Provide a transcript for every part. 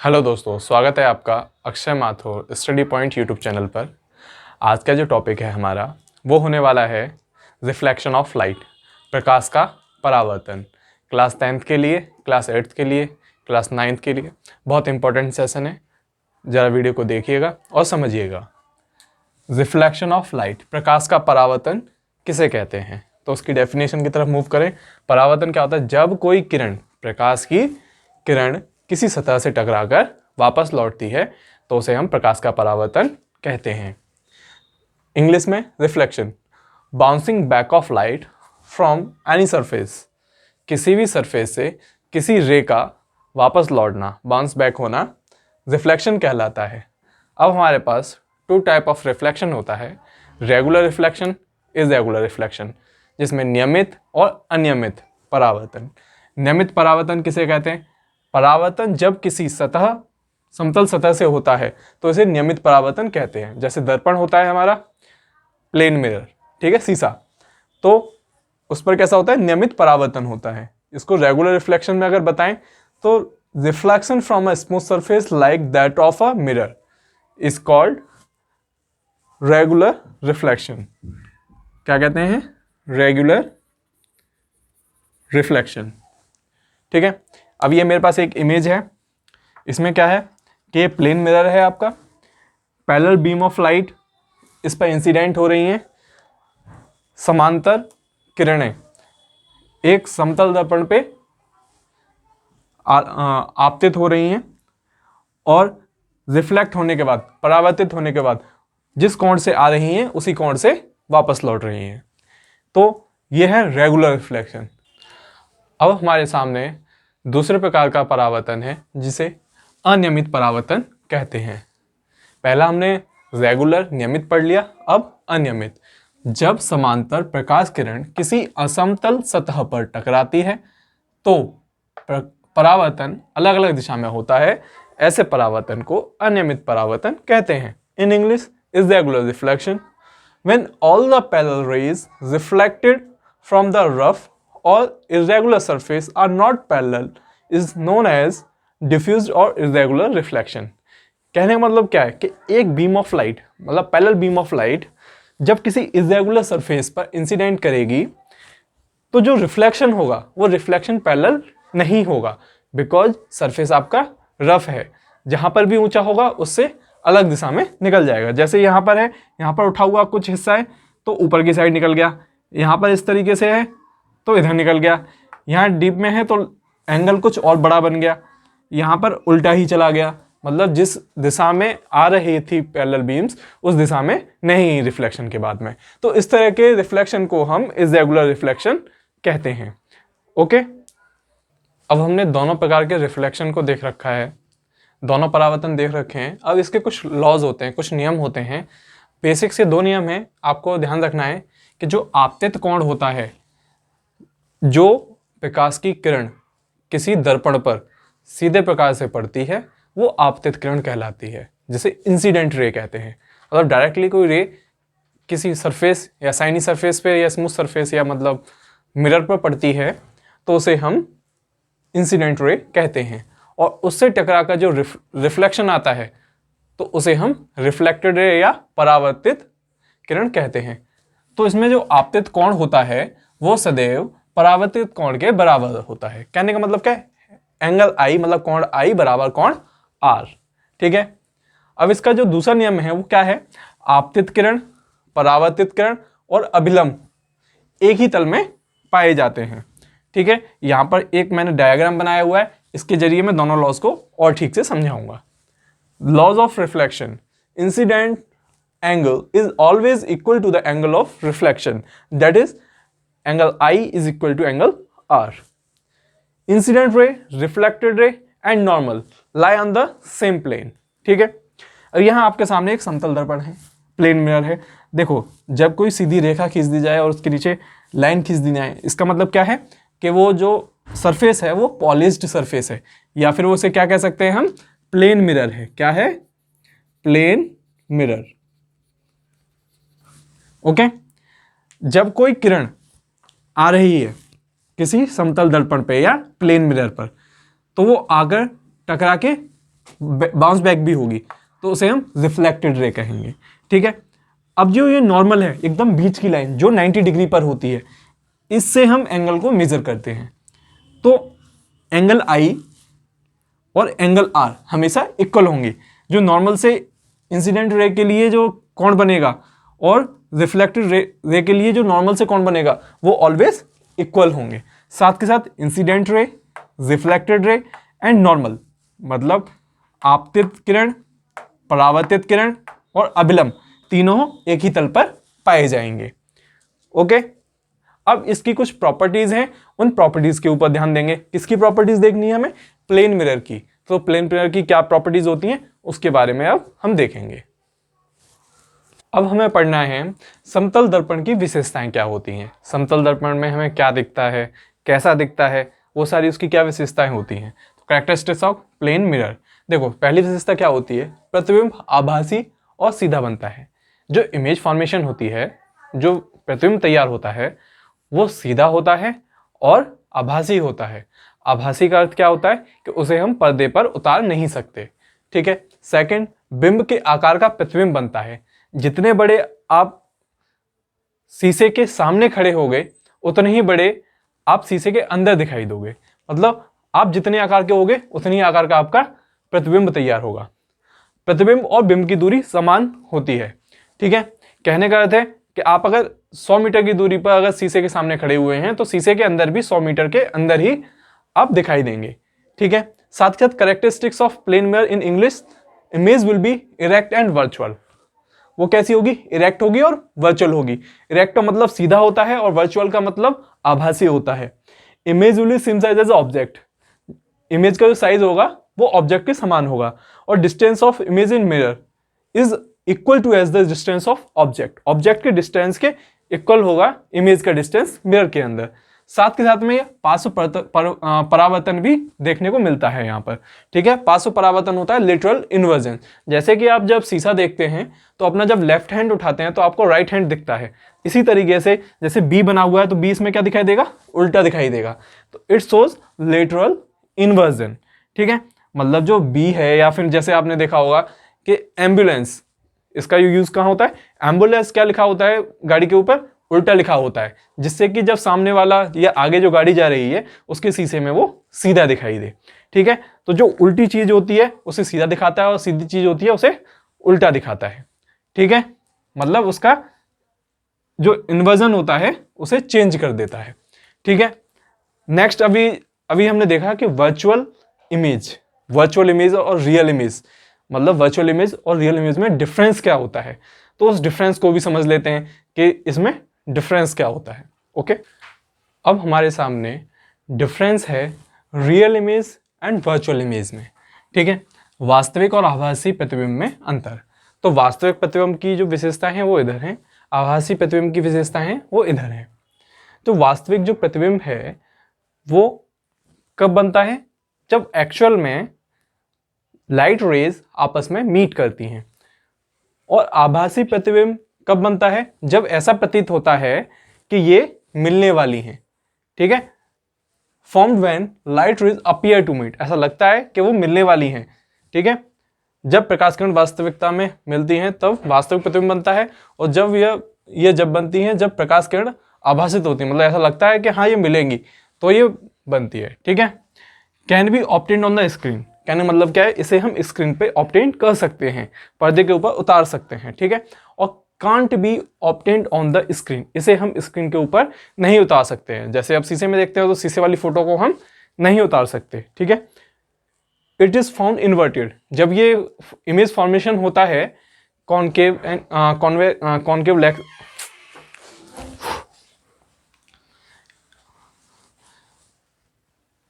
Hello दोस्तों, स्वागत है आपका Akshay Mathur study point YouTube channel पर। आज का जो टॉपिक है हमारा वो होने वाला है रिफ्लेक्शन ऑफ लाइट, प्रकाश का परावर्तन। क्लास 10th के लिए, क्लास 8th के लिए, क्लास 9th के लिए बहुत इंपॉर्टेंट सेशन है। ज़रा वीडियो को देखिएगा और समझिएगा। रिफ्लेक्शन ऑफ लाइट, प्रकाश का परावर्तन किसे कहते हैं? तो उसकी डेफिनेशन की तरफ मूव करें। परावर्तन क्या होता है? जब कोई किरण, प्रकाश की किरण किसी सतह से टकराकर वापस लौटती है तो उसे हम प्रकाश का परावर्तन कहते हैं। इंग्लिश में reflection, bouncing back of light from any surface, किसी भी सरफेस से किसी रे का वापस लौटना, बाउंस बैक होना रिफ्लेक्शन कहलाता है। अब हमारे पास टू टाइप ऑफ रिफ्लेक्शन होता है, रेगुलर रिफ्लेक्शन, इरेगुलर रिफ्लेक्शन, जिसमें नियमित और अनियमित परावर्तन। नियमित परावर्तन किसे कहते हैं? परावर्तन जब किसी सतह, समतल सतह से होता है तो इसे नियमित परावर्तन कहते हैं। जैसे दर्पण होता है हमारा, प्लेन मिरर, ठीक है, शीशा, तो उस पर कैसा होता है? नियमित परावर्तन होता है। इसको रेगुलर रिफ्लेक्शन में अगर बताएं तो reflection from a smooth surface like that of a mirror is called regular reflection. क्या कहते हैं? Regular reflection. ठीक है, अब ये मेरे पास एक इमेज है। इसमें क्या है कि ये प्लेन मिरर है आपका, पैरेलल बीम ऑफ लाइट इस पर इंसिडेंट हो रही हैं, समांतर किरणें एक समतल दर्पण पे आपतित हो रही हैं और रिफ्लेक्ट होने के बाद, परावर्तित होने के बाद जिस कोण से आ रही हैं उसी कोण से वापस लौट रही हैं। तो यह है रेगुलर रिफ्लेक्शन। अब हमारे सामने दूसरे प्रकार का परावर्तन है जिसे अनियमित परावर्तन कहते हैं। पहला हमने रेगुलर, नियमित पढ़ लिया, अब अनियमित। जब समांतर प्रकाश किरण किसी असमतल सतह पर टकराती है तो परावर्तन अलग अलग दिशा में होता है। ऐसे परावर्तन को अनियमित परावर्तन कहते हैं। In English, irregular reflection, when all the parallel rays reflected from the rough or irregular surface are not parallel is known as diffused और irregular reflection। कहने का मतलब क्या है कि एक बीम ऑफ लाइट, मतलब पैरेलल बीम ऑफ लाइट जब किसी इरेगुलर सरफेस पर इंसिडेंट करेगी तो जो रिफ्लेक्शन होगा वो रिफ्लेक्शन पैरेलल नहीं होगा, बिकॉज सरफेस आपका रफ है। जहां पर भी ऊंचा होगा उससे अलग दिशा में निकल जाएगा। जैसे यहाँ पर है, यहाँ पर उठा हुआ कुछ हिस्सा है तो ऊपर की साइड निकल गया, यहाँ पर इस तरीके से है तो इधर निकल गया, यहाँ डीप में है तो एंगल कुछ और बड़ा बन गया, यहाँ पर उल्टा ही चला गया, मतलब जिस दिशा में आ रही थी पैरेलल बीम्स उस दिशा में नहीं रिफ्लेक्शन के बाद में। तो इस तरह के रिफ्लेक्शन को हम इरेगुलर रिफ्लेक्शन कहते हैं। ओके, अब हमने दोनों प्रकार के रिफ्लेक्शन को देख रखा है, दोनों परावर्तन देख रखे हैं। अब इसके कुछ लॉज होते हैं, कुछ नियम होते हैं। बेसिक से दो नियम हैं, आपको ध्यान रखना है कि जो आपतित कोण होता है, जो प्रकाश की किरण किसी दर्पण पर सीधे प्रकाश से पड़ती है वो आपतित किरण कहलाती है, जिसे इंसिडेंट रे कहते हैं। मतलब डायरेक्टली कोई रे किसी सरफेस या शाइनी सरफेस पे या स्मूथ सरफेस या मतलब मिरर पर पड़ती है तो उसे हम इंसिडेंट रे कहते हैं, और उससे टकराकर जो रिफ्लेक्शन आता है तो उसे हम रिफ्लेक्टेड रे या परावर्तित किरण कहते हैं। तो इसमें जो आपतित कोण होता है वो सदैव परावर्तित कोण के बराबर होता है। कहने का मतलब क्या है? एंगल आई, मतलब कोण आई बराबर कोण आर। ठीक है, अब इसका जो दूसरा नियम है वो क्या है? आपतित किरण, परावर्तित किरण और अभिलंब एक ही तल में पाए जाते हैं। ठीक है, यहां पर एक मैंने डायग्राम बनाया हुआ है, इसके जरिए मैं दोनों लॉज को और ठीक से समझाऊंगा। Laws of reflection, incident angle is always equal to the angle of reflection, that is angle I is equal to angle R. Incident ray, reflected ray and normal lie on the same plane. ठीक है, अब यहां आपके सामने एक समतल दर्पण है, प्लेन मिरर है। देखो, जब कोई सीधी रेखा खींच दी जाए और उसके नीचे लाइन खींच दी जाए, इसका मतलब क्या है कि वो जो सरफेस है वो पॉलिश्ड सरफेस है, या फिर वो उसे क्या कह सकते हैं हम? प्लेन मिरर है। क्या है? Plane mirror. ओके, जब कोई किरण आ रही है किसी समतल दर्पण पे या प्लेन मिरर पर तो वो आकर टकरा के बाउंस बैक भी होगी, तो उसे हम रिफ्लेक्टेड रे कहेंगे। ठीक है, अब जो ये नॉर्मल है एकदम बीच की लाइन जो 90 डिग्री पर होती है, इससे हम एंगल को मेजर करते हैं। तो एंगल आई और एंगल आर हमेशा इक्वल होंगे। जो नॉर्मल से इंसिडेंट रे के लिए जो कोण बनेगा और रिफ्लेक्टेड रे के लिए जो नॉर्मल से कोण बनेगा वो ऑलवेज इक्वल होंगे। साथ के साथ incident ray, reflected ray and normal, मतलब आपतित किरण, परावर्तित किरण और अभिलंब तीनों एक ही तल पर पाए जाएंगे। ओके, अब इसकी कुछ प्रॉपर्टीज हैं, उन प्रॉपर्टीज के ऊपर ध्यान देंगे। किसकी प्रॉपर्टीज देखनी है हमें? प्लेन मिरर की। तो प्लेन मिरर की क्या प्रॉपर्टीज होती हैं उसके बारे में अब हम देखेंगे। अब हमें पढ़ना है समतल दर्पण की विशेषताएं क्या होती हैं। समतल दर्पण में हमें क्या दिखता है, कैसा दिखता है, वो सारी उसकी क्या विशेषताएं होती हैं। तो कैरेक्टरिस्टिक्स ऑफ प्लेन मिरर, देखो पहली विशेषता क्या होती है? प्रतिबिंब आभासी और सीधा बनता है। जो इमेज फॉर्मेशन होती है, जो प्रतिबिंब तैयार होता है, वो सीधा होता है और आभासी होता है। आभासी का अर्थ क्या होता है कि उसे हम पर्दे पर उतार नहीं सकते। ठीक है। सेकंड, बिंब के आकार का प्रतिबिंब बनता है। जितने बड़े आप शीशे के सामने खड़े होगे उतने ही बड़े आप शीशे के अंदर दिखाई दोगे। मतलब आप जितने आकार के होगे उतनी आकार का आपका प्रतिबिंब तैयार होगा। प्रतिबिंब और बिंब की दूरी समान होती है। ठीक है, कहने का अर्थ है कि आप अगर 100 मीटर की दूरी पर अगर शीशे के सामने खड़े हुए हैं तो शीशे के अंदर भी 100 मीटर के अंदर ही आप दिखाई देंगे। ठीक है, साथ ही साथ characteristics of plane mirror in English, image will be erect and virtual. वो कैसी होगी? इरेक्ट होगी और वर्चुअल होगी। इरेक्ट का मतलब सीधा होता है और वर्चुअल का मतलब आभासी होता है। Image will be same size as object, image का जो साइज होगा वो ऑब्जेक्ट के समान होगा। और distance of image in mirror is equal to as the distance of object, object के डिस्टेंस के इक्वल होगा इमेज का डिस्टेंस मिरर के अंदर। साथ के साथ में पार्श्व परावर्तन भी देखने को मिलता है यहाँ पर। ठीक है, पार्श्व परावर्तन होता है लेटरल इन्वर्जन। जैसे कि आप जब शीशा देखते हैं तो अपना जब लेफ्ट हैंड उठाते हैं तो आपको राइट हैंड दिखता है। इसी तरीके से जैसे बी बना हुआ है तो बी इसमें क्या दिखाई देगा? उल्टा दिखाई देगा। तो इट शोज लेटरल इन्वर्जन। ठीक है, मतलब जो बी है, या फिर जैसे आपने देखा होगा कि एम्बुलेंस, इसका यूज कहाँ होता है? एम्बुलेंस क्या लिखा होता है गाड़ी के ऊपर? उल्टा लिखा होता है, जिससे कि जब सामने वाला या आगे जो गाड़ी जा रही है उसके शीशे में वो सीधा दिखाई दे। ठीक है, तो जो उल्टी चीज होती है उसे सीधा दिखाता है और सीधी चीज होती है उसे उल्टा दिखाता है। ठीक है, मतलब उसका जो इन्वर्जन होता है उसे चेंज कर देता है। ठीक है, नेक्स्ट अभी हमने देखा कि वर्चुअल इमेज और रियल इमेज, मतलब वर्चुअल इमेज और रियल इमेज में डिफरेंस क्या होता है। तो उस डिफरेंस को भी समझ लेते हैं कि इसमें डिफरेंस क्या होता है। ओके, अब हमारे सामने डिफरेंस है real image and virtual image में। ठीक है, वास्तविक और आभासी प्रतिबिंब में अंतर। तो वास्तविक प्रतिबिंब की जो विशेषताएं हैं वो इधर हैं, आभासी प्रतिबिंब की विशेषताएं हैं वो इधर हैं। तो वास्तविक जो प्रतिबिंब है वो कब बनता है? जब एक्चुअल में लाइट रेज आपस में मीट करती हैं। और आभासी प्रतिबिंब कब बनता है? जब ऐसा प्रतीत होता है कि ये मिलने वाली हैं। ठीक है, formed when light rays appear to meet, ऐसा लगता है कि वो मिलने वाली हैं। ठीक है, जब प्रकाश किरण वास्तविकता में मिलती हैं तब वास्तविक प्रतिबिंब बनता है। और जब ये जब बनती हैं जब प्रकाश किरण आभासित होती है, मतलब ऐसा लगता है कि हाँ ये मिलेंगी, तो ये बनती है। ठीक है, can be obtained on the screen, कहने मतलब क्या है? इसे हम स्क्रीन पे ऑब्टेन कर सकते हैं, पर्दे के ऊपर उतार सकते हैं। ठीक है, और can't be obtained on the screen, इसे हम स्क्रीन के ऊपर नहीं उतार सकते हैं। जैसे आप शीशे में देखते हो तो शीशे वाली फोटो को हम नहीं उतार सकते। ठीक है, इट इज फाउंड इन्वर्टेड, जब ये इमेज फॉर्मेशन होता है concave and concave leg,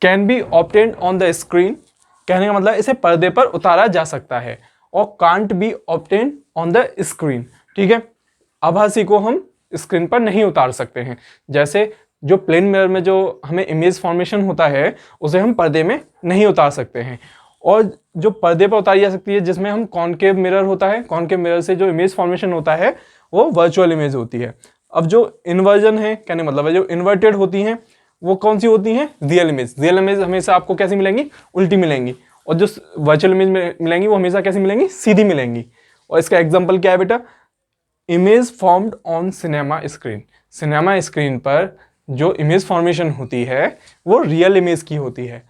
can be obtained on the screen, कहने का मतलब इसे पर्दे पर उतारा जा सकता है। और can't be obtained on the screen, ठीक है, आभासी को हम स्क्रीन पर नहीं उतार सकते हैं। जैसे जो प्लेन मिरर में जो हमें इमेज फॉर्मेशन होता है उसे हम पर्दे में नहीं उतार सकते हैं। और जो पर्दे पर उतारी जा सकती है जिसमें हम कॉनकेव मिरर होता है, कॉनकेव मिरर से जो इमेज फॉर्मेशन होता है वो वर्चुअल इमेज होती है। अब जो इन्वर्जन है, कहने मतलब है जो इन्वर्टेड होती हैं वो कौन सी होती हैं? Real image. रियल इमेज हमेशा आपको कैसी मिलेंगी? उल्टी मिलेंगी। और जो वर्चुअल इमेज में मिलेंगी वो हमेशा कैसी मिलेंगी, सीधी मिलेंगी। और इसका एग्जांपल क्या है बेटा, image formed on cinema screen. Cinema screen पर जो इमेज फॉर्मेशन होती है वो रियल इमेज की होती है,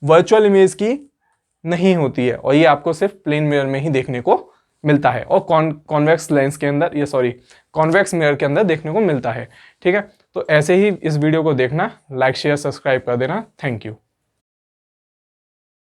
वर्चुअल इमेज की नहीं होती है। और ये आपको सिर्फ प्लेन मिरर में ही देखने को मिलता है और कॉन्वेक्स लेंस के अंदर, ये सॉरी कॉन्वेक्स मिरर के अंदर देखने को मिलता है। ठीक है, तो ऐसे ही इस वीडियो को देखना, लाइक शेयर सब्सक्राइब कर देना। Thank you.